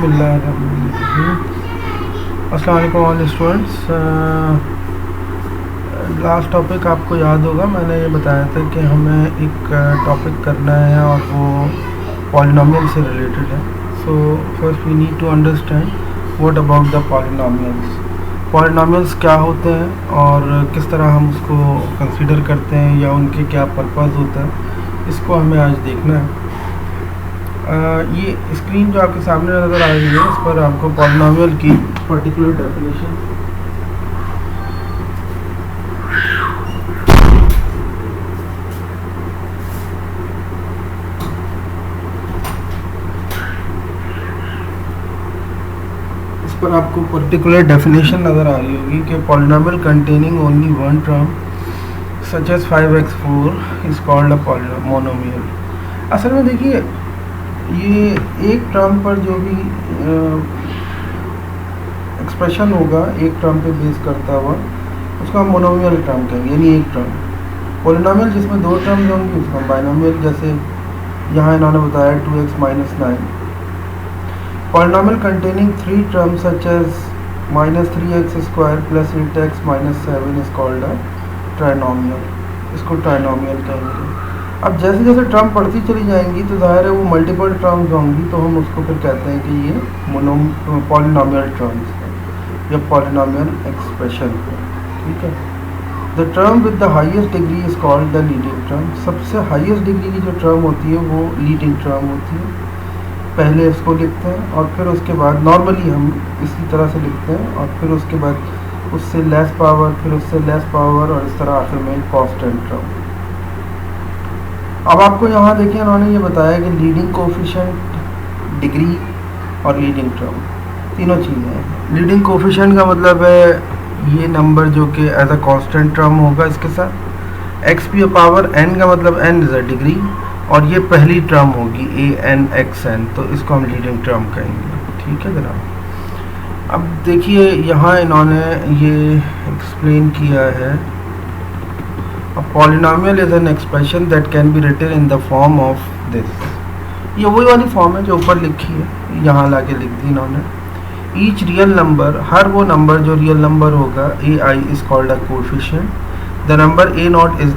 बिस्मिल्लाहिर्रहमानिर्रहीम। अस्सलाम वालेकुम ऑल स्टूडेंट्स। लास्ट टॉपिक आपको याद होगा, मैंने ये बताया था कि हमें एक टॉपिक करना है और वो पॉलिनोमियल से रिलेटेड है। So first we need to understand what about the polynomials. Polynomials क्या होते हैं और किस तरह हम उसको कंसीडर करते हैं या उनके क्या पर्पस होता है, इसको हमें आज देखना है। ये स्क्रीन जो आपके सामने नज़र आ रही है, इस पर आपको पॉलिनोमियल की पर्टिकुलर डेफिनेशन नज़र आ रही होगी कि polynomial containing only one term such as 5x4 is called a monomial. असल में देखिए, ये एक टर्म पर जो भी एक्सप्रेशन होगा एक टर्म पे बेस करता हुआ, उसको हम मोनोमियल टर्म कहेंगे, यानी एक टर्म। पॉलिनोमियल जिसमें दो टर्म्स होंगी उसको हम बाइनोमियल, जैसे यहाँ इन्होंने बताया 2x - 9। Polynomial containing three terms such as -3x² + 8x - 7 is called a trinomial. इसको ट्राइनोमियल कहेंगे। अब जैसे जैसे टर्म बढ़ती चली जाएंगी तो ज़ाहिर है वो मल्टीपल टर्म्स होंगी, तो हम उसको फिर कहते हैं कि ये पॉलिनोमियल टर्म्स है या पॉलिनोमियल एक्सप्रेशन है। ठीक है। The term with the highest degree is called the leading term. सबसे हाईएस्ट डिग्री की जो टर्म होती है वो लीडिंग टर्म होती है। पहले इसको लिखते हैं और फिर उसके बाद नॉर्मली हम इसी तरह से लिखते हैं और फिर उसके बाद उससे लेस पावर, फिर उससे लेस पावर, और इस तरह आखिर में कांस्टेंट टर्म। अब आपको यहाँ देखिए उन्होंने ये बताया कि लीडिंग कोफिशिएंट, डिग्री और लीडिंग टर्म तीनों चीज़ें हैं। लीडिंग कोफिशिएंट का मतलब है ये नंबर जो कि एज अ कांस्टेंट टर्म होगा इसके साथ। x⁴n का मतलब n इज़ अ डिग्री, और ये पहली टर्म होगी a(n)(xn), तो इसको हम लीडिंग टर्म कहेंगे। ठीक है जनाब। अब देखिए यहाँ इन्होंने ये एक्सप्लेन किया है, A polynomial is an expression that can be written in the form of this। ये वही वाली फॉर्म है जो ऊपर लिखी है, यहाँ लाके लिख दी इन्होंने। Each real number, हर वो नंबर जो रियल नंबर होगा, ai is called a coefficient। The number a0 is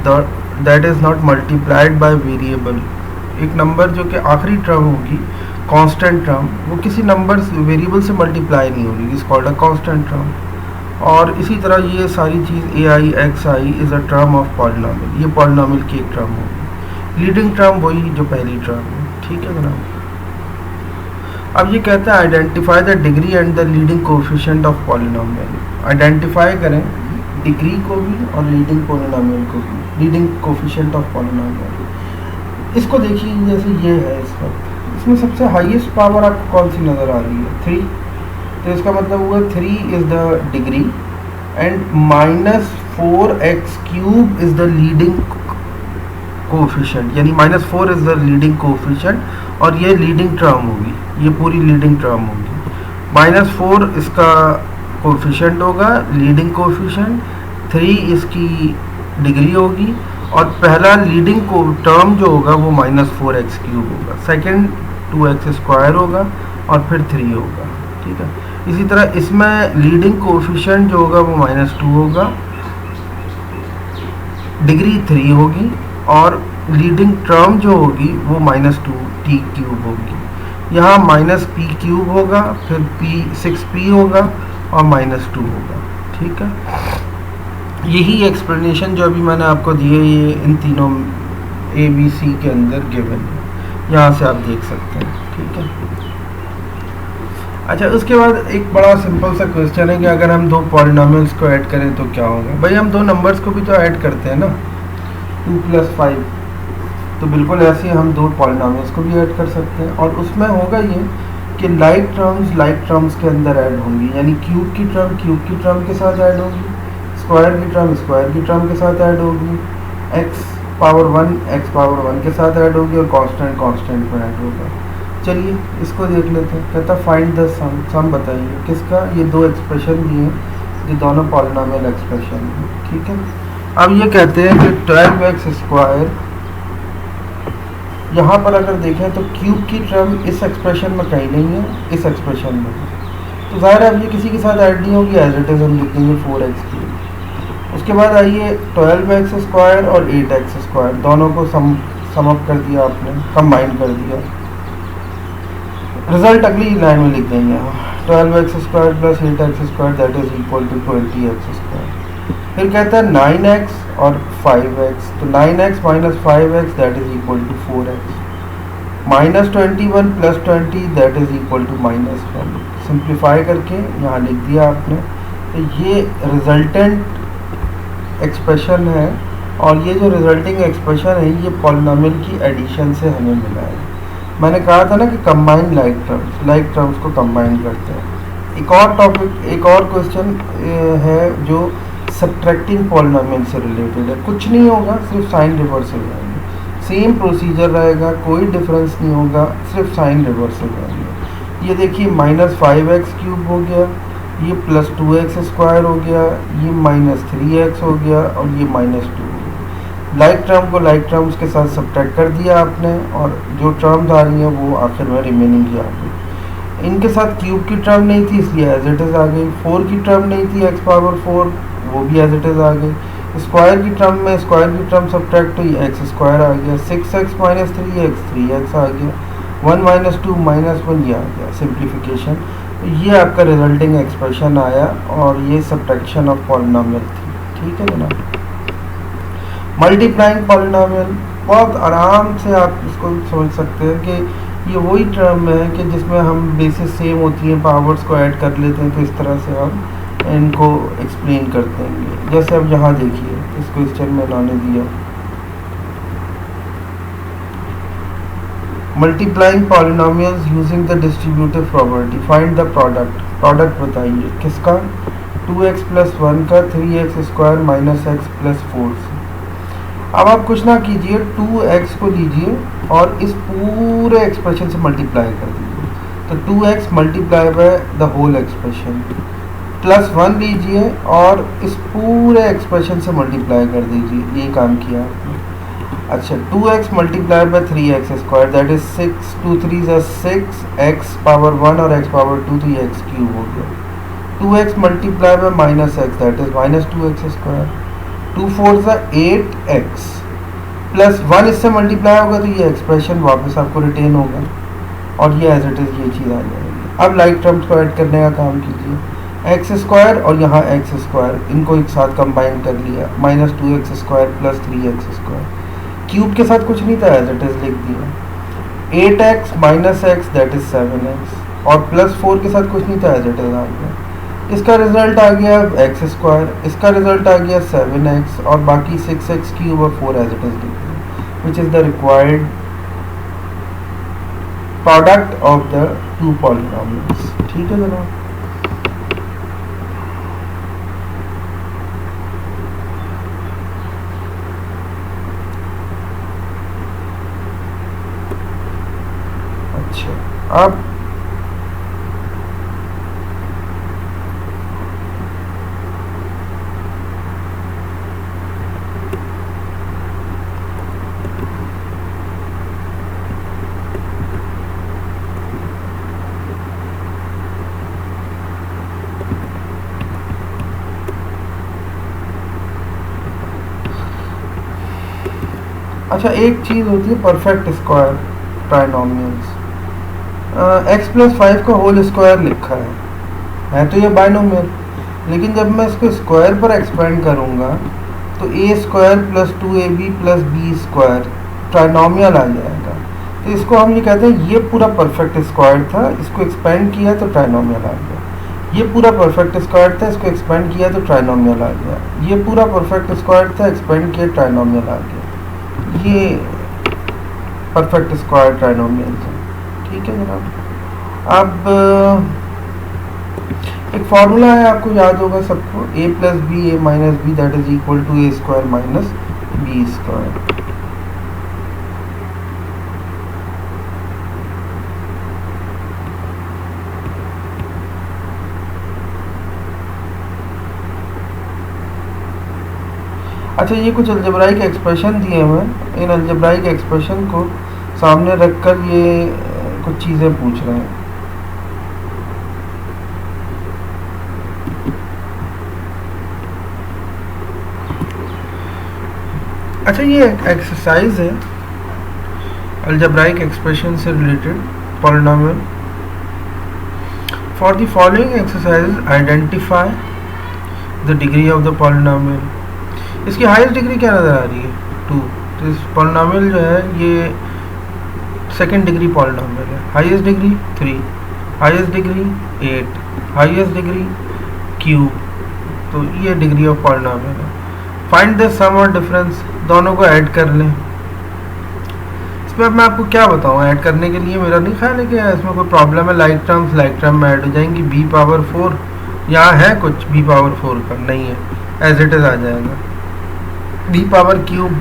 that is not multiplied by variable। एक नंबर जो कि आखिरी टर्म होगी, कांस्टेंट टर्म, वो किसी नंबर वेरिएबल से मल्टीप्लाई नहीं होगी, is called a constant term. और इसी तरह ये सारी चीज़ ai xi is a term of polynomial, ये पॉलिनोमियल की एक टर्म होगी। लीडिंग टर्म वही जो पहली टर्म है। ठीक है जनाब। अब ये कहते हैं identify the degree and the leading coefficient of polynomial. Identify करें डिग्री को भी और लीडिंग पॉलिनोमियल को भी, लीडिंग कोफिशिएंट ऑफ पॉलिनोमियल। इसको देखिए, जैसे ये है इस वक्त, इसमें सबसे हाईएस्ट पावर आपको कौन सी नज़र आ रही है? 3। तो इसका मतलब हुआ 3 is the degree and -4x³ is the leading coefficient, यानी -4 इज़ द लीडिंग कोफिशिएंट, और ये लीडिंग टर्म होगी, ये पूरी लीडिंग टर्म होगी। -4 इसका कोफिशिएंट होगा, लीडिंग कोफिशिएंट, 3 इसकी डिग्री होगी, और पहला लीडिंग को टर्म जो होगा वो -4x³ होगा, सेकेंड 2x² होगा, और फिर 3 होगा। ठीक है। इसी तरह इसमें लीडिंग कोफिशिएंट जो होगा वो -2 होगा, डिग्री 3 होगी, और लीडिंग टर्म जो होगी वो -2t³ होगी। यहाँ -p³ होगा, फिर 6p होगा, और -2 होगा। ठीक है। यही एक्सप्लेनेशन जो अभी मैंने आपको दी है, ये इन तीनों ABC के अंदर गिवन है, यहाँ से आप देख सकते हैं। ठीक है। अच्छा, उसके बाद एक बड़ा सिंपल सा क्वेश्चन है कि अगर हम दो पॉलिनोमियल्स को ऐड करें तो क्या होगा। भाई हम दो नंबर्स को भी तो ऐड करते हैं ना, 2 + 5, तो बिल्कुल ऐसे हम दो पॉलिनोमियल्स को भी ऐड कर सकते हैं। और उसमें होगा ये कि लाइक टर्म्स के अंदर ऐड होंगी, यानी क्यूब की टर्म के साथ ऐड होगी, स्क्वायर की टर्म के साथ ऐड होगी, x⁴1 के साथ ऐड होगी, और कांस्टेंट में ऐड होगा। चलिए इसको देख लेते हैं। कहता फाइंड द सम बताइए किसका। ये दो एक्सप्रेशन दिए, ये दोनों पॉलिनोमियल एक्सप्रेशन हैं। ठीक है। अब ये कहते हैं कि 12x² यहाँ पर अगर देखें तो क्यूब की टर्म इस एक्सप्रेशन में कहीं नहीं है, इस एक्सप्रेशन में है। तो ज़ाहिर है अब ये किसी के साथ ऐड नहीं होगी, एज इट इज़ हम लिख देंगे 4x क्यूब। उसके बाद आइए 12x स्क्वायर और 8x स्क्वायर दोनों को सम अप कर दिया आपने, कंबाइन कर दिया। रिजल्ट अगली लाइन में लिख देंगे 12x square plus 8x square that is equal to 20x square. फिर कहता है 9x और 5x, तो 9x minus 5x that is equal to 4x, minus 21 plus 20 that is equal to -1। Simplify करके यहाँ लिख दिया आपने। तो ये रिजल्टेंट एक्सप्रेशन है, और ये जो रिजल्टिंग एक्सप्रेशन है ये पॉलिनोमियल की एडिशन से हमें मिला है। मैंने कहा था ना कि कंबाइन लाइक टर्म्स को कंबाइन करते हैं। एक और टॉपिक, एक और क्वेश्चन है जो सब्ट्रैक्टिंग पॉलिनोमियल से रिलेटेड है। कुछ नहीं होगा, सिर्फ साइन रिवर्सल रहेंगे, सेम प्रोसीजर रहेगा, कोई डिफरेंस नहीं होगा, सिर्फ साइन रिवर्सल रहेंगे। ये देखिए -5x क्यूब हो गया, ये प्लस 2x स्क्वायर हो गया, ये -3x हो गया, और ये -2। लाइक टर्म को लाइक टर्म्स के साथ सब्ट्रैक्ट कर दिया आपने, और जो टर्म्स आ रही हैं वो आखिर में रिमेनिंग की आ गई। इनके साथ क्यूब की टर्म नहीं थी इसलिए एज इट इज़ आ गई, 4 की टर्म नहीं थी x पावर 4, वो भी एज इट इज़ आ गई। स्क्वायर की टर्म में स्क्वायर की टर्म सब्ट्रैक्ट हुई, एक्स स्क्वायर आ गया, 6x माइनस 3x आ गया, 1 माइनस 2 -1 ये आ गया सिंप्लीफिकेशन। तो ये आपका रिजल्टिंग एक्सप्रेशन आया, और ये सब्ट्रैक्शन ऑफ पॉलिनोमियल थी। ठीक है जनाब। मल्टीप्लाइंग पॉलिनोमियल बहुत आराम से आप इसको समझ सकते हैं कि ये वही टर्म है कि जिसमें हम बेसिस सेम होती हैं, पावर्स को ऐड कर लेते हैं, तो इस तरह से हम इनको एक्सप्लेन करते हैं। जैसे अब यहाँ देखिए इस क्वेश्चन में उन्होंने दिया multiplying polynomials using the distributive property, find the product बताइए किसका, 2x प्लस 1 का 3x square minus x plus 4 से। अब आप कुछ ना कीजिए, 2x को लीजिए और इस पूरे एक्सप्रेशन से मल्टीप्लाई कर दीजिए, तो 2x multiply by the whole expression, plus 1 लीजिए और इस पूरे एक्सप्रेशन से मल्टीप्लाई कर दीजिए। ये काम किया आपने। अच्छा, 2x multiply bye 3x square that is 6, 2 3 6, x power 1 और x पावर 2, तो ये x क्यूब हो गया। 2x multiply bye minus x that is minus 2x square, 2 4 8x plus 1 इससे मल्टीप्लाई होगा, तो ये एक्सप्रेशन वापस आपको रिटेन होगा, और ये एज इट इज़ ये चीज़ आ जाएगी। अब लाइक टर्म्स को ऐड करने का काम कीजिए, एक्स स्क्वायर और यहाँ एक्स स्क्वायर, इनको एक साथ कंबाइन कर लिया, minus 2x square plus 3x square, cube के साथ कुछ नहीं था, एज इट इज़ लिख दिया। 8x minus x that is 7x, और प्लस 4 के साथ कुछ नहीं था, एज इट इज़ आ गया। इसका रिजल्ट आ गया एक्स स्क्वायर, इसका रिजल्ट आ गया 7x, और बाकी 6x क्यूब और 4 एज इट इज़ लिख दिया, which is the required product of the two polynomials. ठीक है जनाब। अब अच्छा, एक चीज़ होती है perfect square trinomials. x plus 5 का होल स्क्वायर लिखा है तो ये बाइनोमियल, लेकिन जब मैं इसको स्क्वायर पर एक्सपेंड करूँगा तो a square plus 2ab plus b square trinomial आ जाएगा। तो इसको हम ये कहते हैं ये पूरा परफेक्ट स्क्वायर था, इसको एक्सपेंड किया तो ट्राइनोमियल आ गया। ये पूरा परफेक्ट स्क्वायर था, इसको एक्सपेंड किया तो ट्राइनोमियल आ गया। ये पूरा परफेक्ट स्क्वायर था, एक्सपेंड किया ट्राइनोमियल आ गया। ये परफेक्ट स्क्वायर ट्राइनोमियल है। ठीक है जनाब। अब एक फॉर्मूला है, आपको याद होगा सबको, a plus b a minus b that is equal to a square minus b square. अच्छा, ये कुछ अलजेब्राइक एक्सप्रेशन दिए हुए हैं, इन अलजेब्राइक एक्सप्रेशन को सामने रखकर ये कुछ चीज़ें पूछ रहे हैं। अच्छा, ये एक्सरसाइज है अलजेब्राइक एक्सप्रेशन से related, polynomial. For the following exercise identify the degree of the polynomial. इसकी हाईएस्ट डिग्री क्या नज़र आ रही है? 2। तो इस पॉलिनोमियल जो है ये सेकेंड डिग्री पॉलिनोमियल है। Highest degree 3, highest degree 8, highest degree cube. तो ये डिग्री ऑफ पॉलिनोमियल है। फाइंड द सम और डिफरेंस, दोनों को ऐड कर लें। इसमें अब मैं आपको क्या बताऊँ, ऐड करने के लिए मेरा नहीं ख्याल है कि इसमें कोई प्रॉब्लम है। लाइक टर्म में ऐड हो जाएंगी। b पावर 4 यहाँ है कुछ b पावर 4 का नहीं है, एज इट इज़ आ जाएगा। b पावर क्यूब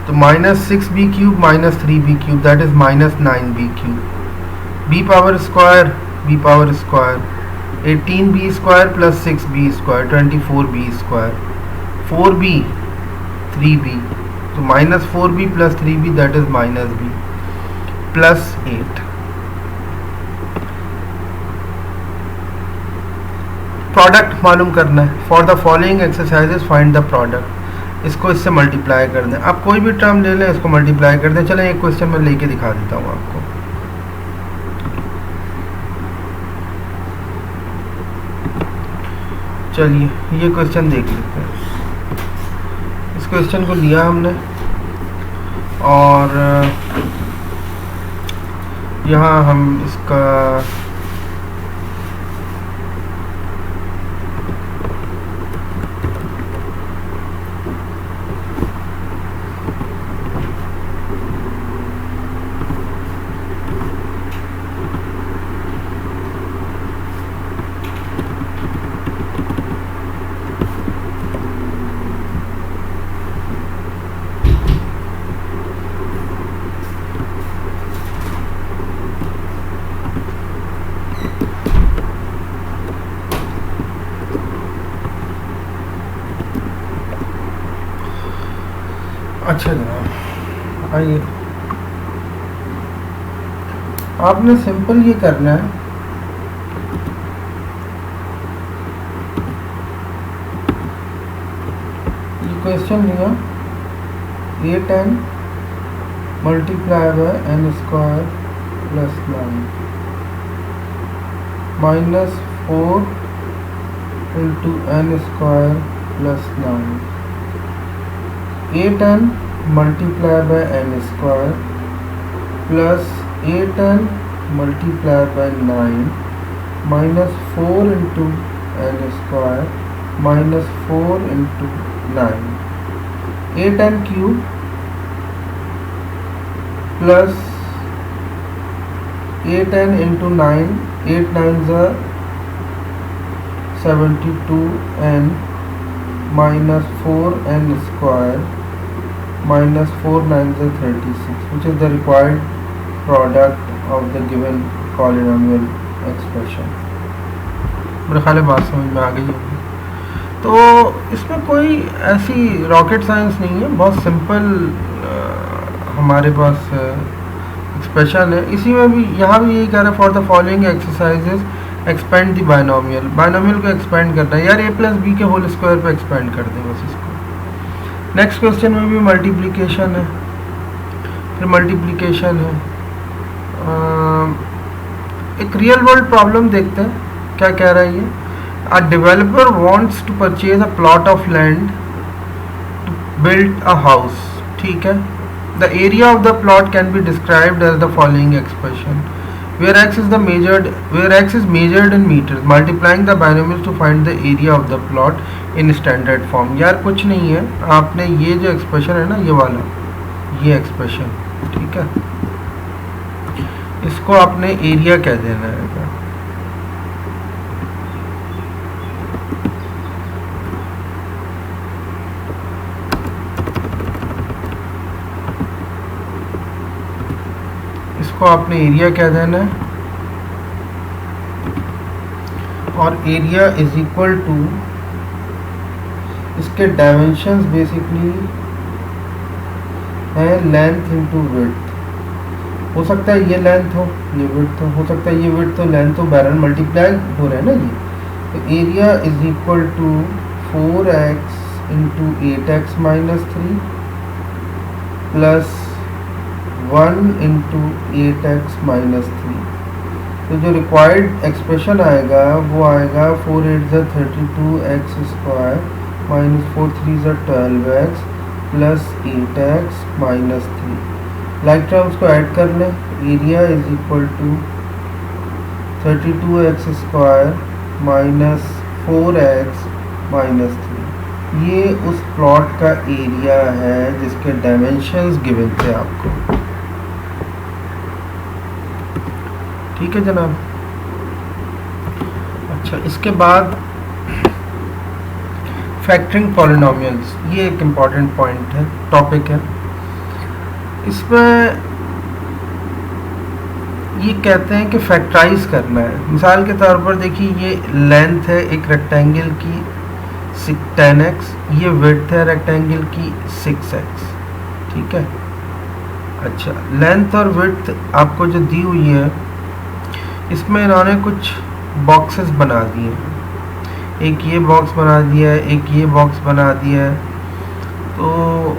तो -6b cube -3b cube, that is -9b cube. b power square 18b square plus 6b square 24b square, 4b 3b, तो -4b plus 3b that is -b plus 8। Product मालूम करना है। For the following exercises find the product. इसको इससे multiply कर दें। आप कोई भी टर्म ले लें, इसको मल्टीप्लाई कर दें। चलें एक क्वेश्चन में लेके दिखा देता हूँ आपको। चलिए ये क्वेश्चन देख लेते हैं। इस क्वेश्चन को लिया हमने और यहाँ हम इसका अच्छा जनाब, आइए आपने सिंपल ये करना है। ये क्वेश्चन लिया 8n multiply by n square plus 9 -4 into n square plus 9, 8n multiply by n square plus 8n multiply by 9 -4 into n square -4 into 9, 8n cube plus 8n into 9, 8 9 72n -4n square -4 9 36, which is the required product of the given polynomial expression। मेरे ख्याल है बात समझ में आ गई होगी। तो इसमें कोई ऐसी रॉकेट साइंस नहीं है, बहुत सिंपल हमारे पास एक्सप्रेशन है। इसी में भी यहाँ भी यही कह रहा है, for the following exercises expand the binomial. Binomial को एक्सपेंड करना है यार, a प्लस बी के होल स्क्वायर पे एक्सपेंड कर दें बस इसको। नेक्स्ट क्वेश्चन में भी मल्टीप्लिकेशन है, फिर मल्टीप्लिकेशन है। एक रियल वर्ल्ड प्रॉब्लम देखते हैं क्या कह रहा है ये। A developer wants to purchase a plot of land to build a house, ठीक है। The area of the plot can be described as the following expression where x is measured in meters, multiplying the binomials to find the area of the plot in standard form। यार कुछ नहीं है, आपने ये जो expression है ना, ये वाला, ये एक्सप्रेशन, ठीक है, इसको आपने एरिया कह देना है। इसको आपने एरिया कह देना है और एरिया इज इक्वल टू इसके डायमेंशंस बेसिकली है लेंथ इंटू विड्थ। हो सकता है ये लेंथ हो, ये विड्थ हो सकता है ये विड्थ हो, लेंथ हो, बैरल मल्टीप्लाई हो रहा है ना ये। तो area is equal to 4x into 8x minus 3 plus 1 into 8x minus 3। तो जो रिक्वायर्ड एक्सप्रेशन आएगा वो आएगा 4 8 ज़ा 32x स्क्वायर माइनस 4 3 ज़ा 12x plus 8x minus 3। Like terms को ऐड कर लें, area is equal to 32x square minus 4x minus 3। ये उस प्लॉट का एरिया है जिसके डायमेंशंस गिवन थे आपको। ठीक है जनाब। अच्छा, इसके बाद फैक्टरिंग पॉलिनोमियल्स, ये एक इम्पॉर्टेंट पॉइंट है, टॉपिक है। इसमें ये कहते हैं कि फैक्टराइज करना है। मिसाल के तौर पर देखिए, ये लेंथ है एक रेक्टेंगल की 10x, ये विड्थ है रेक्टेंगल की 6x। ठीक है। अच्छा, लेंथ और विड्थ आपको जो दी हुई है, इसमें इन्होंने कुछ बॉक्सेस बना दिए हैं। एक ये बॉक्स बना दिया है, एक ये बॉक्स बना दिया है। तो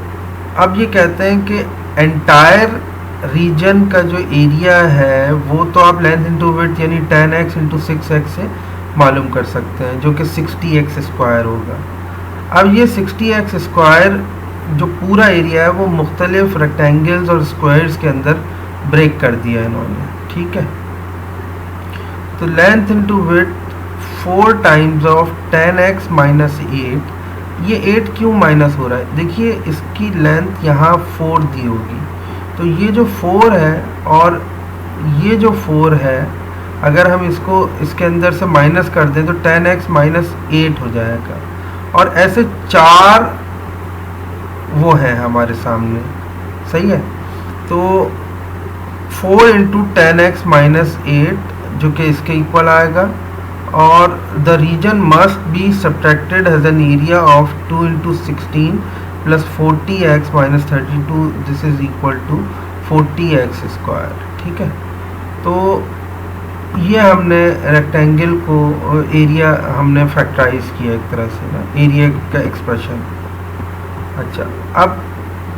अब ये कहते हैं कि एंटायर रीजन का जो एरिया है वो तो आप लेंथ इंटू विड्थ यानी 10x इंटू 6x से मालूम कर सकते हैं, जो कि 60x स्क्वायर होगा। अब ये 60x स्क्वायर जो पूरा एरिया है वो मुख्तलिफ रेक्टेंगल्स और स्क्वायर्स के अंदर ब्रेक कर दिया इन्होंने। ठीक है। तो length into width 4 times of 10x minus 8। ये 8 क्यों माइनस हो रहा है? देखिए, इसकी लेंथ यहाँ 4 दी होगी, तो ये जो 4 है और ये जो 4 है, अगर हम इसको इसके अंदर से माइनस कर दें तो 10x माइनस 8 हो जाएगा। और ऐसे 4 वो है हमारे सामने, सही है। तो 4 इंटू 10x माइनस 8 जो कि इसके इक्वल आएगा, और the region must be subtracted as an area of 2 into 16 plus 40x minus 32, this is equal to 40x square. ठीक है। तो ये हमने रेक्टेंगल को एरिया हमने फैक्टराइज किया एक तरह से ना, एरिया का एक्सप्रेशन। अच्छा, अब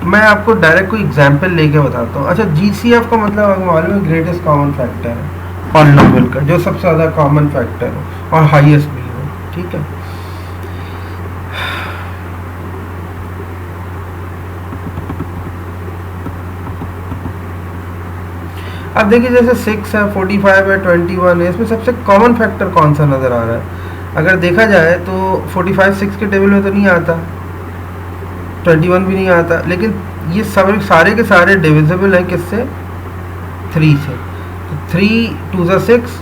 मैं आपको डायरेक्ट कोई एग्जांपल लेके बताता हूँ। अच्छा, जीसीएफ का मतलब आपको मालूम है, ग्रेटेस्ट कॉमन फैक्टर है पॉलिनोमियल का, जो सबसे ज़्यादा कॉमन फैक्टर हो और हाईएस्ट भी हो। ठीक है। अब देखिए, जैसे 6 है, 45 है, 21 है, इसमें सबसे कॉमन फैक्टर कौन सा नज़र आ रहा है? अगर देखा जाए तो 45 6 के टेबल में तो नहीं आता, 21 भी नहीं आता, लेकिन ये सब सारे के सारे डिविजिबल हैं किससे? 3 से। तो 3 2 ज़ा 6,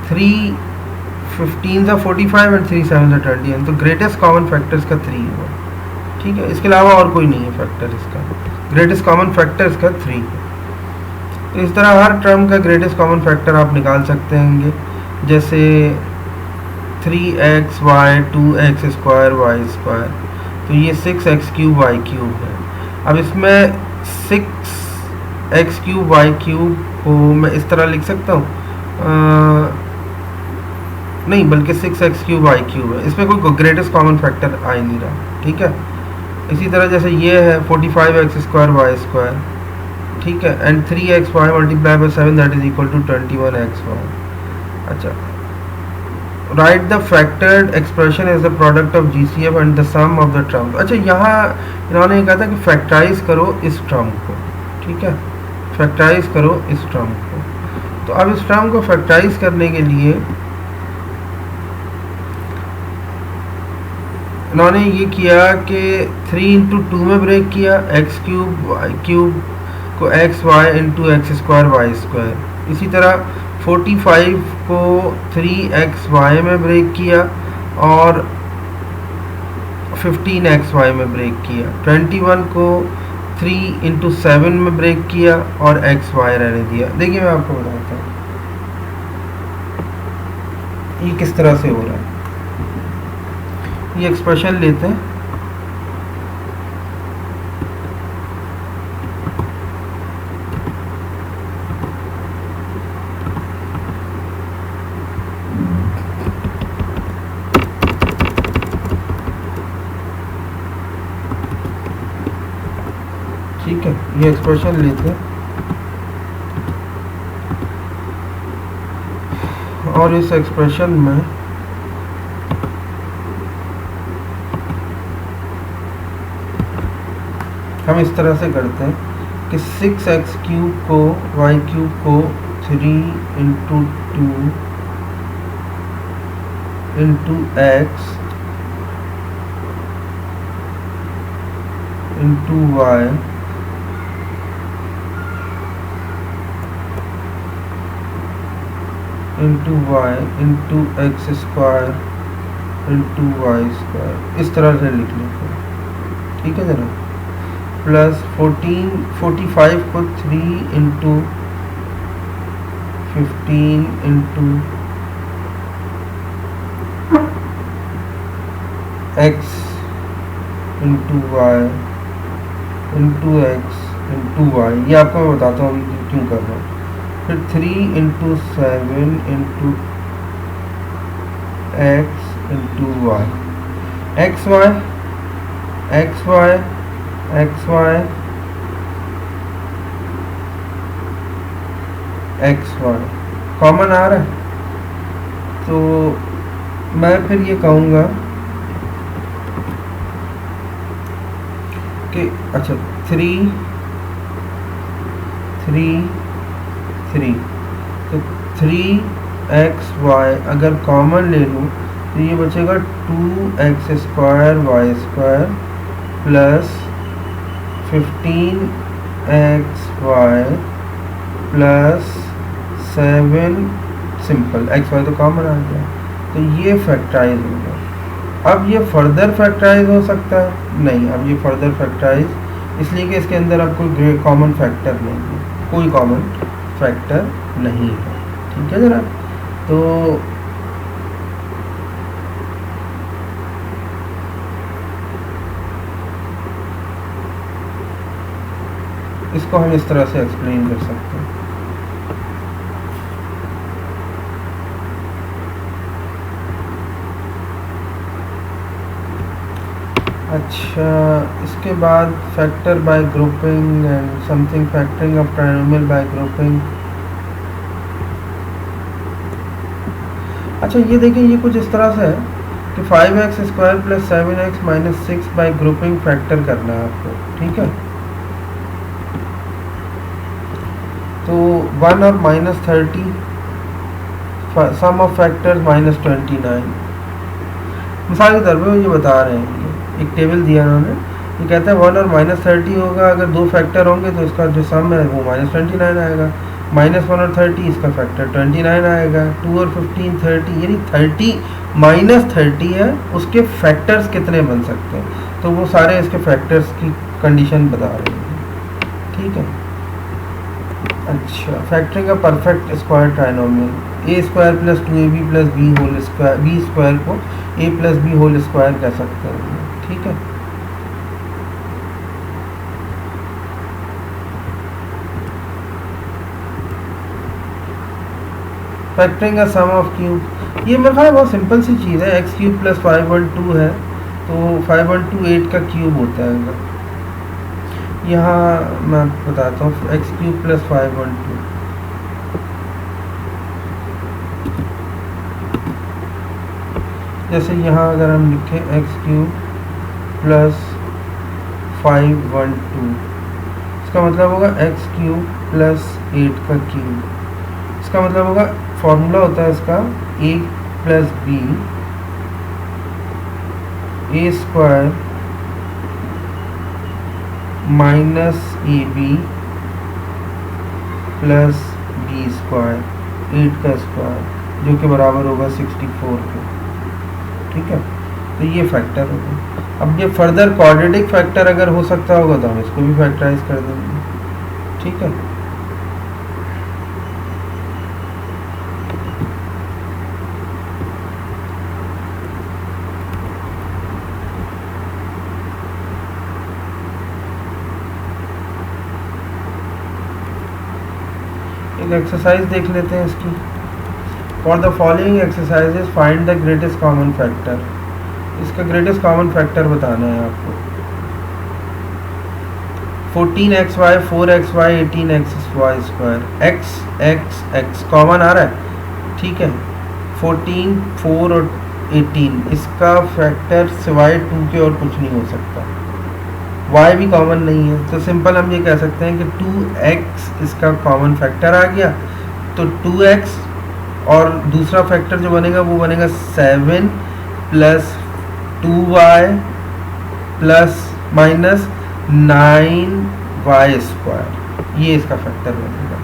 3 15 ज़ा 45 एंड 3 7 ज़ा 21। तो ग्रेटेस्ट कॉमन फैक्टर इसका 3 हुआ। ठीक है। इसके अलावा और कोई नहीं है फैक्टर इसका, ग्रेटेस्ट कॉमन फैक्टर इसका 3 है। तो इस तरह हर टर्म का ग्रेटेस्ट कॉमन फैक्टर आप निकाल सकते हैं, जैसे 3x y 2x square y square, तो ये 6x क्यूब y क्यूब है। अब इसमें 6x क्यूब y क्यूब को मैं इस तरह लिख सकता हूँ, नहीं, बल्कि 6x क्यूब y क्यूब है। इसमें कोई ग्रेटेस्ट कॉमन फैक्टर आ ही नहीं रहा। ठीक है। इसी तरह जैसे ये है 45x स्क्वायर y स्क्वायर, ठीक है, and 3xy multiply by 7 that is equal to 21xy। अच्छा, right the factored expression is the product of GCF and the sum of the terms. अच्छा, यहाँ इन्होंने कहा था कि फैक्टराइज करो इस टर्म को। ठीक है, फैक्टराइज करो इस टर्म को। तो अब इस टर्म को फैक्टराइज करने के लिए इन्होंने ये किया कि 3 इंटू 2 में ब्रेक किया, एक्स क्यूब वाई क्यूब को x y into x square y square. इसी तरह 45 को 3xy में ब्रेक किया और 15xy में ब्रेक किया। 21 को 3 इंटू 7 में ब्रेक किया और xy रहने दिया। देखिए, मैं आपको बताता हूँ ये किस तरह से हो रहा है। ये एक्सप्रेशन लेते हैं, ठीक है, ये एक्सप्रेशन लेते हैं और इस एक्सप्रेशन में हम इस तरह से करते हैं कि 6x क्यूब को y क्यूब को 3 into 2 into x into y into x square into y square, इस तरह से लिख लेते हैं। ठीक है जरा, प्लस 45 को 3 into 15 into x into y into x into y, ये आपको मैं बताता हूँ अभी क्यों कर रहा हूँ। फिर 3 into 7 into x into y, x y x y x y x y common आ रहा है, तो मैं फिर ये कहूँगा कि अच्छा 3 तो 3xy अगर कॉमन ले लूँ तो ये बचेगा 2x square y square plus 15xy plus 7 simple, xy तो कॉमन आ गया, तो ये फैक्टराइज होगा। अब ये फर्दर फैक्टराइज हो सकता है? नहीं, अब ये फर्दर फैक्टराइज इसलिए कि इसके अंदर अब कोई कॉमन फैक्टर नहीं है, कोई कॉमन फैक्टर नहीं है। ठीक है जरा, तो इसको हम इस तरह से एक्सप्लेन कर सकते हैं। अच्छा, इसके बाद factor by grouping and something factoring of trinomial bye grouping. अच्छा ये देखिए, ये कुछ इस तरह से है कि 5x square plus 7x minus 6 by grouping factor करना है आपको। ठीक है, तो 1 और minus 30 sum of factors minus 29। मिसाल के तौर पर ये बता रहे हैं, एक टेबल दिया उन्होंने, ये कहता है 1 और माइनस 30 होगा, अगर दो फैक्टर होंगे तो इसका जो सम है वो माइनस 29 आएगा, माइनस 1 और 30 इसका फैक्टर 29 आएगा, 2 और 15 30, यानी 30 माइनस 30 है, उसके फैक्टर्स कितने बन सकते हैं, तो वो सारे इसके फैक्टर्स की कंडीशन बता रहे हैं। ठीक है, अच्छा फैक्टरिंग का perfect square trinomial, a square plus 2ab plus b whole square, b square को a plus b whole square कह सकते हैं। ठीक है, फैक्टरिंग का सम ऑफ क्यूब, ये मेरे ख्याल बहुत सिंपल सी चीज़ है, एक्स क्यूब प्लस 512 है तो 512 का क्यूब होता है। यहाँ मैं बताता हूँ, एक्स क्यूब प्लस 512, जैसे यहाँ अगर हम लिखें एक्स क्यूब प्लस 512, इसका मतलब होगा एक्स क्यूब प्लस 8 का क्यूब, इसका मतलब होगा फॉर्मूला होता है इसका a plus b a square minus a b plus b square, 8 का स्क्वायर जो कि बराबर होगा 64 के। ठीक है, तो ये फैक्टर होगा। अब ये फर्दर क्वाड्रेटिक फैक्टर अगर हो सकता होगा तो हम इसको भी फैक्टराइज कर देंगे। ठीक है, एक एक्सरसाइज देख लेते हैं इसकी। For the following exercises find the greatest common factor, इसका ग्रेटेस्ट कॉमन फैक्टर बताना है आपको। 14xy 4xy 18xy square, x common आ रहा है, ठीक है। 14 4 और 18 इसका फैक्टर सिवाय 2 के और कुछ नहीं हो सकता, y भी कॉमन नहीं है, तो सिंपल हम ये कह सकते हैं कि 2x इसका कॉमन फैक्टर आ गया, तो 2x और दूसरा फैक्टर जो बनेगा वो बनेगा 7 plus 2y plus minus 9y square, ये इसका फैक्टर बनेगा।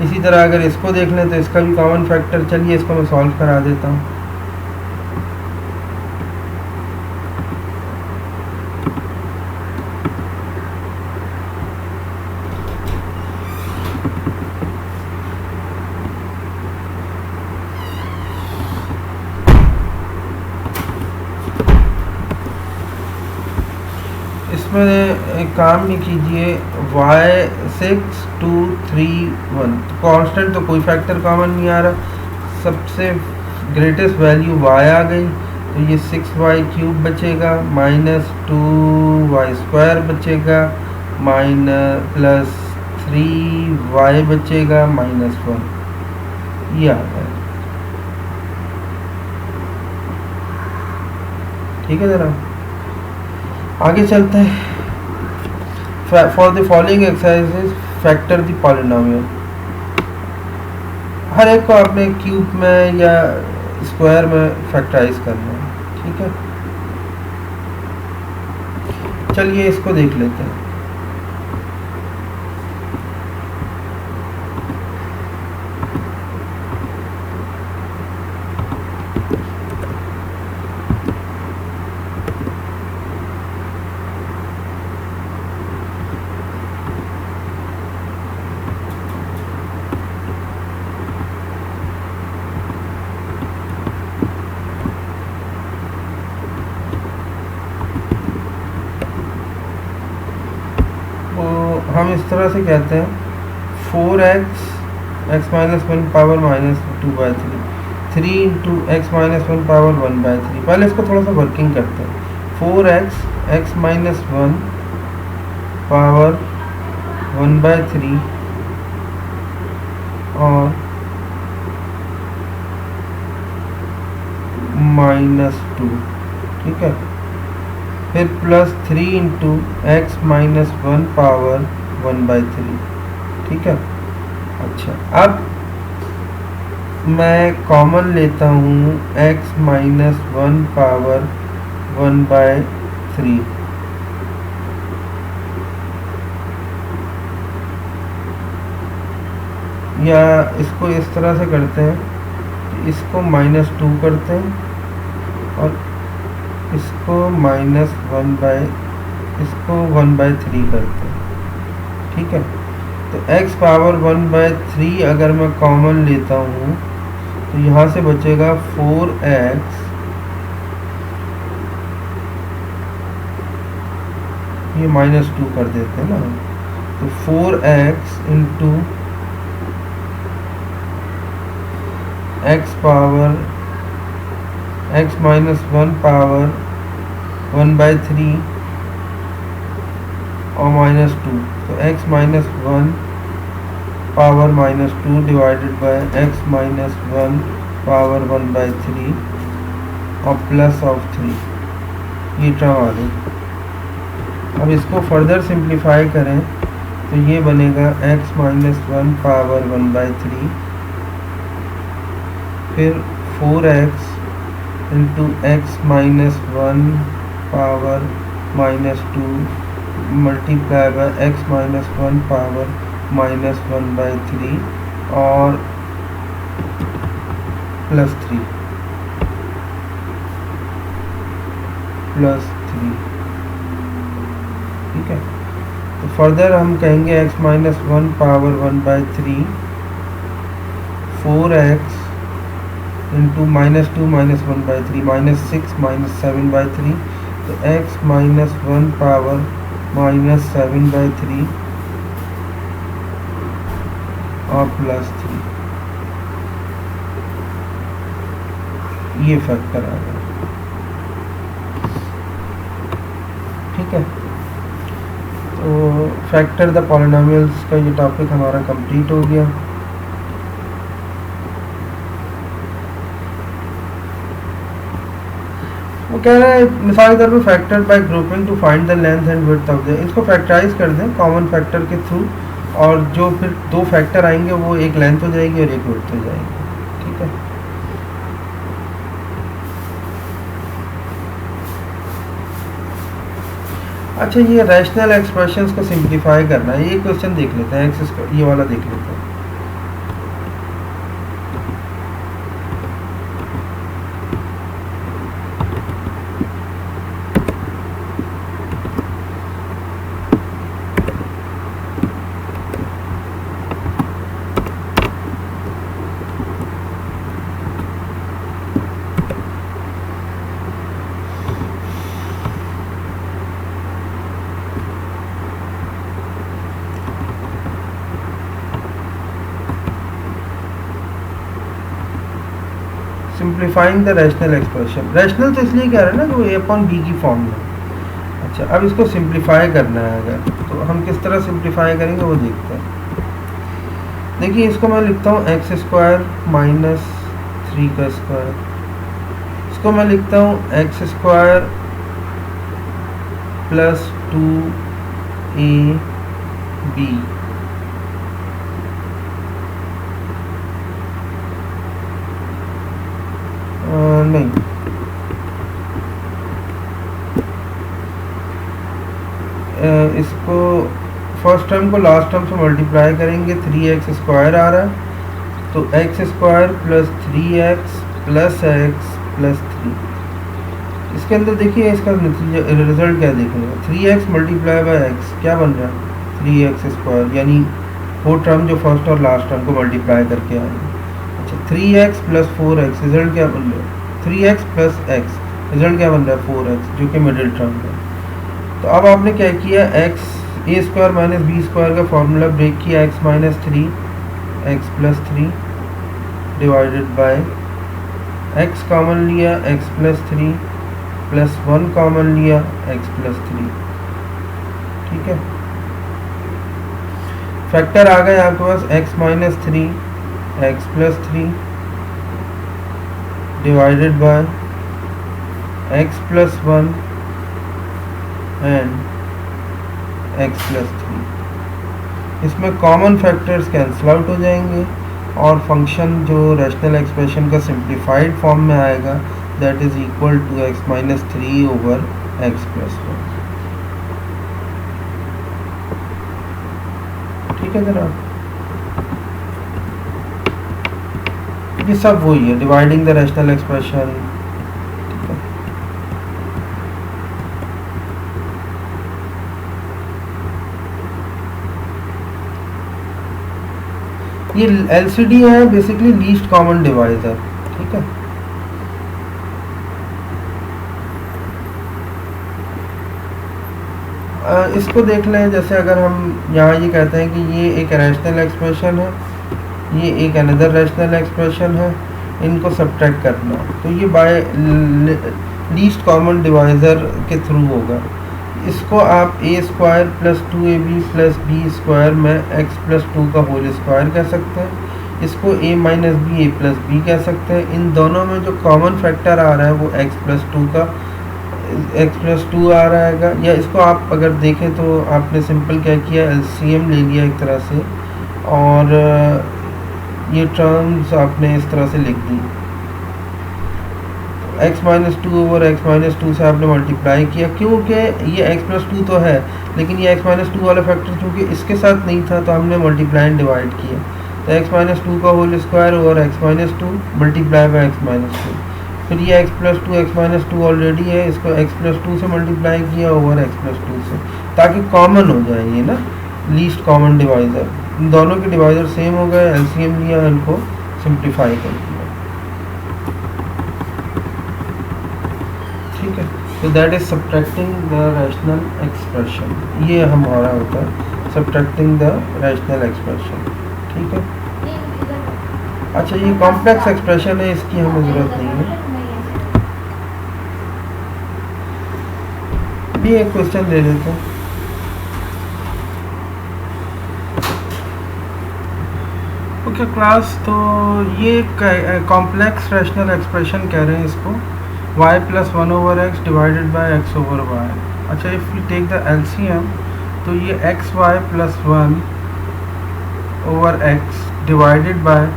इसी तरह अगर इसको देख लें तो इसका भी कॉमन फैक्टर, चलिए इसको मैं सॉल्व करा देता हूँ। इसमें एक काम नहीं कीजिए, y 6 2 3 1, कांस्टेंट तो कोई फैक्टर कॉमन नहीं आ रहा, सबसे ग्रेटेस्ट वैल्यू y आ गई, तो ये 6y³ बचेगा, माइनस 2y स्क्वायर बचेगा, माइनस प्लस 3y बचेगा, -1, ये आ गया। ठीक है, ज़रा आगे चलते हैं। For the following exercises factor the polynomial, हर एक को आपने क्यूब में या स्क्वायर में फैक्टराइज करना है, ठीक है। चलिए इसको देख लेते हैं। हम इस तरह से कहते हैं 4x x minus 1 power -2/3 3 into x minus 1 power 1/3। पहले इसको थोड़ा सा वर्किंग करते हैं। 4x x माइनस 1 पावर 1/3 और -2, ठीक है। फिर plus 3 into x minus 1 power 1/3, ठीक है। अच्छा, अब मैं कॉमन लेता हूँ x माइनस 1 पावर 1/3, या इसको इस तरह से करते हैं, इसको -2 करते हैं और इसको इसको 1/3 करते हैं, ठीक है। तो x पावर 1/3 अगर मैं कॉमन लेता हूँ तो यहाँ से बचेगा 4x, ये -2 कर देते हैं ना, तो 4x into x power x minus 1 power 1/3 और -2, तो x minus 1 power -2 divided by x minus 1 power 1/3 और प्लस ऑफ 3, ये टर्म आ गई। अब इसको फर्दर सिंप्लीफाई करें तो ये बनेगा x माइनस 1 पावर 1/3, फिर 4x into x minus 1 power -2 multiply bye x minus 1 power -1/3 और +3, ठीक है। तो फर्दर हम कहेंगे x minus 1 power 1/3 4x into -2 minus 1/3 -6 minus 7/3, तो x माइनस 1 पावर -7/3 और +3, ये फैक्टर आ गया, ठीक है। तो तो फैक्टर द पॉलिनोमियल्स का ये टॉपिक हमारा कंप्लीट हो गया। वो कह रहा है मिसाल के तौर पर factor by grouping to find the length and width of the, इसको फैक्टराइज कर दें कॉमन फैक्टर के थ्रू, और जो फिर दो फैक्टर आएंगे वो एक लेंथ हो जाएगी और एक विड्थ हो जाएगी। ठीक है, अच्छा ये रैशनल एक्सप्रेशंस को सिंप्लीफाई करना है, ये क्वेश्चन देख लेते हैं, एक्स ये वाला देख लेते हैं। Simplifying the rational expression, rational तो इसलिए कह रहे हैं ना कि वो ए अपॉन बी की फॉर्म में। अच्छा, अब इसको सिंप्लीफाई करना है, अगर तो हम किस तरह सिंप्लीफाई करेंगे वो देखते हैं। देखिए इसको मैं लिखता हूँ एक्स स्क्वायर माइनस 3 का स्क्वायर, इसको मैं लिखता हूँ एक्स स्क्वायर प्लस 2ab, नहीं इसको फर्स्ट टर्म को लास्ट टर्म से मल्टीप्लाई करेंगे, 3x स्क्वायर आ रहा है, तो x square plus 3x plus x plus 3। इसके अंदर देखिए इसका नतीजा रिजल्ट क्या देखेंगे, 3x मल्टीप्लाई बाय एक्स क्या बन रहा है 3x स्क्वायर, यानी वो टर्म जो फर्स्ट और लास्ट टर्म को मल्टीप्लाई करके आएंगे। अच्छा 3x प्लस 4x रिजल्ट क्या बन रहा है 3x प्लस x, रिजल्ट क्या बन रहा है 4x जो कि मिडिल टर्म है। तो अब आपने क्या किया, x ए स्क्वायर माइनस बी स्क्वायर का फॉर्मूला ब्रेक किया, x minus 3 x plus 3 divided by x common लिया x प्लस 3 प्लस 1 कॉमन लिया x प्लस 3। ठीक है, फैक्टर आ गए आपके पास x minus 3 x plus 3 divided by x plus 1 and x plus 3। इसमें common factors cancel out हो जाएंगे और फंक्शन जो रैशनल एक्सप्रेशन का सिंप्लीफाइड फॉर्म में आएगा that is equal to x minus 3 over x plus 1। ठीक है जनाब, ये सब वही है, डिवाइडिंग द रैशनल एक्सप्रेशन। ये LCD है बेसिकली लीस्ट कॉमन डिवाइजर। ठीक है, इसको देख लें, जैसे अगर हम यहाँ ये कहते हैं कि ये एक रैशनल एक्सप्रेशन है, ये एक अनदर रैशनल एक्सप्रेशन है, इनको सब्ट्रैक्ट करना, तो ये बाय लीस्ट कॉमन डिवाइज़र के थ्रू होगा। इसको आप a square plus 2ab plus b square में एक्स प्लस 2 का होल स्क्वायर कह सकते हैं, इसको a minus b a plus b कह सकते हैं। इन दोनों में जो कॉमन फैक्टर आ रहा है वो x प्लस 2 का x प्लस 2 आ रहा है, या इसको आप अगर देखें तो आपने सिंपल क्या किया, LCM ले लिया एक तरह से, और ये टर्म्स आपने इस तरह से लिख दी, x minus 2 over x minus 2 से आपने मल्टीप्लाई किया, क्योंकि ये x प्लस 2 तो है लेकिन ये x माइनस 2 वाला फैक्टर क्योंकि इसके साथ नहीं था तो हमने मल्टीप्लाई एंड डिवाइड किया, तो x माइनस 2 का whole square over x minus 2 multiply by x minus 2। फिर ये x plus 2 x minus 2 already है, इसको x प्लस 2 से मल्टीप्लाई किया ओवर x प्लस 2 से, ताकि कॉमन हो जाए ये ना, लीस्ट कॉमन डिवाइज़र। इन दोनों के डिवाइज़र सेम हो गए, LCM लिया, इनको सिंप्लीफाई कर दिया। ठीक है, तो that is subtracting the rational expression, ये हमारा होता है सब्ट्रैक्टिंग द रैशनल एक्सप्रेशन। ठीक है, अच्छा ये कॉम्प्लेक्स एक्सप्रेशन है, इसकी हमें ज़रूरत नहीं है। भी एक क्वेश्चन ले लेते हैं, ओके क्लास, तो ये कॉम्प्लेक्स रैशनल एक्सप्रेशन कह रहे हैं इसको, y plus one over x divided by x over y. अच्छा, if you take the LCM तो ये x y plus one over x divided by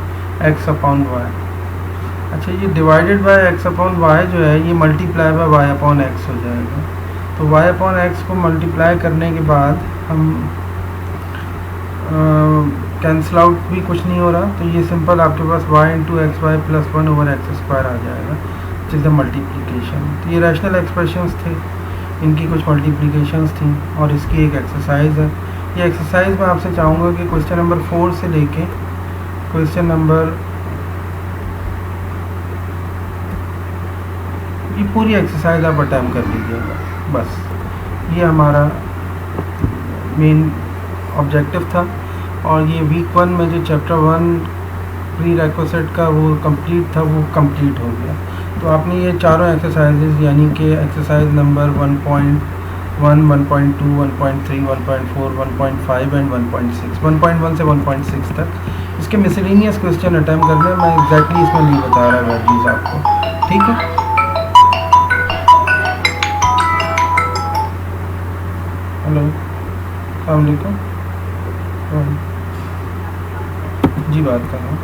x upon y. अच्छा, ये divided by x upon y जो है ये multiply by y upon x हो जाएगा। तो वाई अपॉन एक्स को मल्टीप्लाई करने के बाद हम कैंसिल आउट भी कुछ नहीं हो रहा, तो ये सिंपल आपके पास y into x y plus one over x square आ जाएगा, विच इज़ द मल्टीप्लिकेशन। तो ये रैशनल एक्सप्रेशंस थे, इनकी कुछ मल्टीप्लिकेशंस थी और इसकी एक एक्सरसाइज है। ये एक्सरसाइज मैं आपसे चाहूँगा कि क्वेश्चन नंबर 4 से लेके क्वेश्चन नंबर, ये पूरी एक्सरसाइज आप अटैम्प्ट कर लीजिएगा। बस ये हमारा मेन ऑब्जेक्टिव था। और ये वीक 1 में जो चैप्टर 1 प्री रिक्विजिट का वो कंप्लीट था, वो कंप्लीट हो गया। तो आपने ये चारों एक्सरसाइजेज यानी कि एक्सरसाइज नंबर 1.1, 1.2, 1.3, 1.4, 1.5 एंड 1.6, 1.1 से 1.6 तक इसके मिसलेनियस क्वेश्चन अटैम्प्ट करने, मैं एग्जैक्टली इसमें नहीं बता रहा वैल्यूज़ आपको, ठीक है। हेलो, अस्सलाम वालेकुम। जी बात कर रहा हूँ।